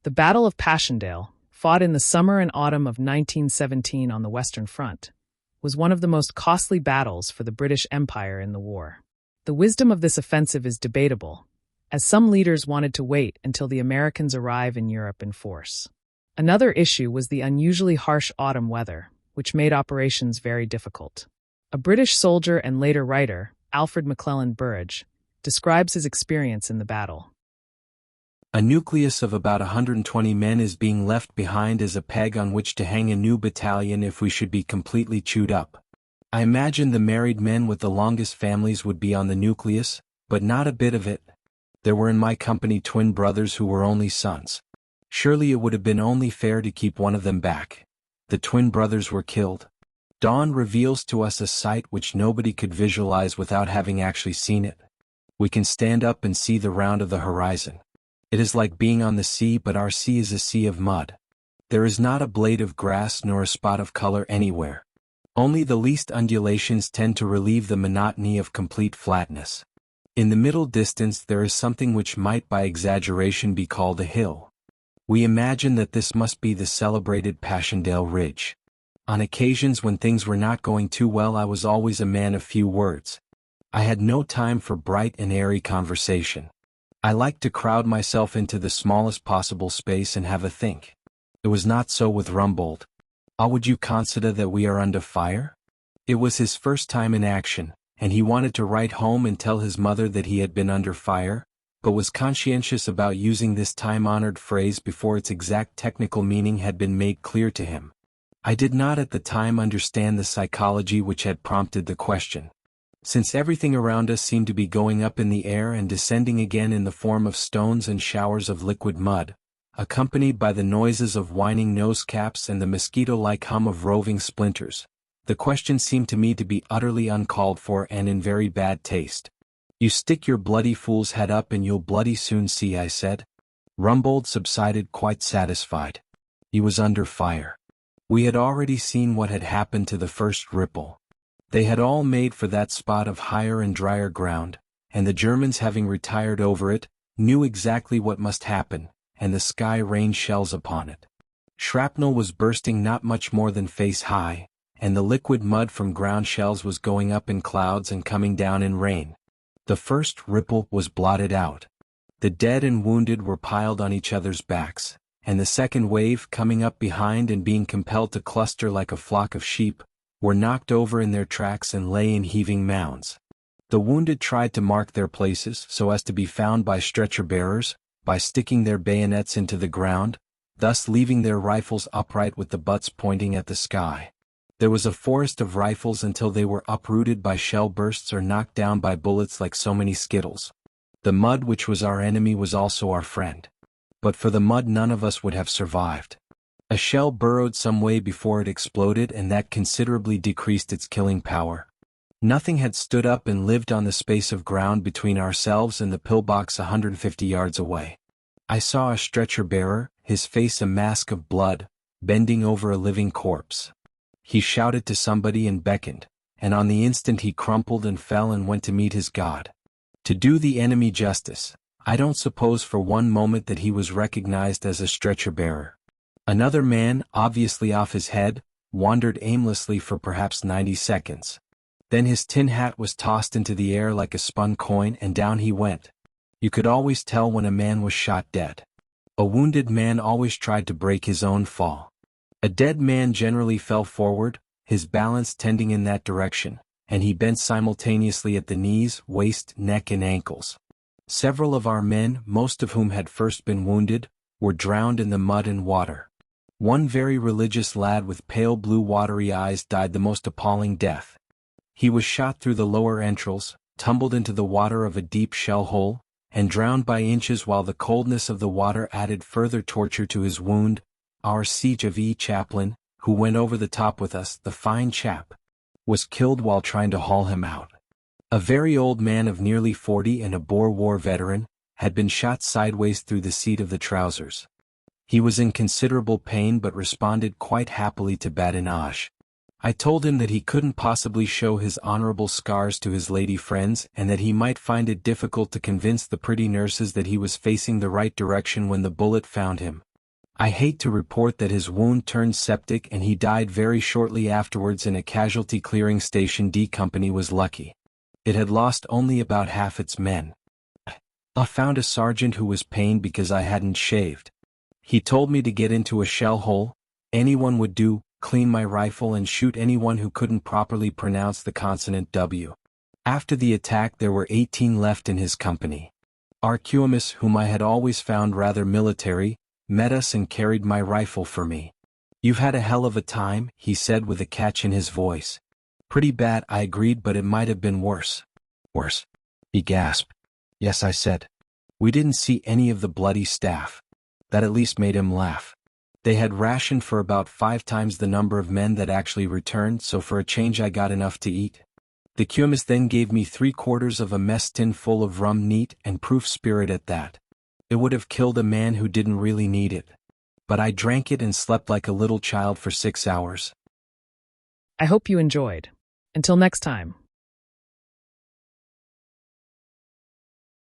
The Battle of Passchendaele, fought in the summer and autumn of 1917 on the Western Front, was one of the most costly battles for the British Empire in the war. The wisdom of this offensive is debatable, as some leaders wanted to wait until the Americans arrive in Europe in force. Another issue was the unusually harsh autumn weather, which made operations very difficult. A British soldier and later writer, Alfred McLelland Burrage, describes his experience in the battle. A nucleus of about 120 men is being left behind as a peg on which to hang a new battalion if we should be completely chewed up. I imagine the married men with the longest families would be on the nucleus, but not a bit of it. There were in my company twin brothers who were only sons. Surely it would have been only fair to keep one of them back. The twin brothers were killed. Dawn reveals to us a sight which nobody could visualize without having actually seen it. We can stand up and see the round of the horizon. It is like being on the sea, but our sea is a sea of mud. There is not a blade of grass nor a spot of color anywhere. Only the least undulations tend to relieve the monotony of complete flatness. In the middle distance there is something which might by exaggeration be called a hill. We imagine that this must be the celebrated Passchendaele Ridge. On occasions when things were not going too well, I was always a man of few words. I had no time for bright and airy conversation. I liked to crowd myself into the smallest possible space and have a think. It was not so with Rumbold. How would you consider that we are under fire? It was his first time in action, and he wanted to write home and tell his mother that he had been under fire, but was conscientious about using this time-honored phrase before its exact technical meaning had been made clear to him. I did not at the time understand the psychology which had prompted the question. Since everything around us seemed to be going up in the air and descending again in the form of stones and showers of liquid mud, accompanied by the noises of whining nose-caps and the mosquito-like hum of roving splinters, the question seemed to me to be utterly uncalled for and in very bad taste. "You stick your bloody fool's head up and you'll bloody soon see," I said. Rumbold subsided quite satisfied. He was under fire. We had already seen what had happened to the first ripple. They had all made for that spot of higher and drier ground, and the Germans, having retired over it, knew exactly what must happen, and the sky rained shells upon it. Shrapnel was bursting not much more than face high, and the liquid mud from ground shells was going up in clouds and coming down in rain. The first ripple was blotted out. The dead and wounded were piled on each other's backs, and the second wave, coming up behind and being compelled to cluster like a flock of sheep, were knocked over in their tracks and lay in heaving mounds. The wounded tried to mark their places so as to be found by stretcher-bearers, by sticking their bayonets into the ground, thus leaving their rifles upright with the butts pointing at the sky. There was a forest of rifles until they were uprooted by shell bursts or knocked down by bullets like so many skittles. The mud which was our enemy was also our friend. But for the mud none of us would have survived. A shell burrowed some way before it exploded, and that considerably decreased its killing power. Nothing had stood up and lived on the space of ground between ourselves and the pillbox 150 yards away. I saw a stretcher-bearer, his face a mask of blood, bending over a living corpse. He shouted to somebody and beckoned, and on the instant he crumpled and fell and went to meet his God. To do the enemy justice, I don't suppose for one moment that he was recognized as a stretcher-bearer. Another man, obviously off his head, wandered aimlessly for perhaps 90 seconds. Then his tin hat was tossed into the air like a spun coin and down he went. You could always tell when a man was shot dead. A wounded man always tried to break his own fall. A dead man generally fell forward, his balance tending in that direction, and he bent simultaneously at the knees, waist, neck and ankles. Several of our men, most of whom had first been wounded, were drowned in the mud and water. One very religious lad with pale blue watery eyes died the most appalling death. He was shot through the lower entrails, tumbled into the water of a deep shell hole, and drowned by inches, while the coldness of the water added further torture to his wound. Our siege of E. chaplain, who went over the top with us, the fine chap, was killed while trying to haul him out. A very old man of nearly 40 and a Boer War veteran, had been shot sideways through the seat of the trousers. He was in considerable pain but responded quite happily to badinage. I told him that he couldn't possibly show his honorable scars to his lady friends, and that he might find it difficult to convince the pretty nurses that he was facing the right direction when the bullet found him, I hate to report that his wound turned septic and he died very shortly afterwards in a casualty clearing station. D Company was lucky. It had lost only about half its men. I found a sergeant who was pained because I hadn't shaved. He told me to get into a shell hole, anyone would do, clean my rifle and shoot anyone who couldn't properly pronounce the consonant W. After the attack there were 18 left in his company. Arquemus, whom I had always found rather military, met us and carried my rifle for me. "You've had a hell of a time," he said with a catch in his voice. "Pretty bad," I agreed, "but it might have been worse." "Worse?" he gasped. "Yes," I said. "We didn't see any of the bloody staff." That at least made him laugh. They had rationed for about 5 times the number of men that actually returned, so for a change I got enough to eat. The Cumis then gave me 3/4 of a mess tin full of rum, neat and proof spirit at that. It would have killed a man who didn't really need it. But I drank it and slept like a little child for 6 hours. I hope you enjoyed. Until next time.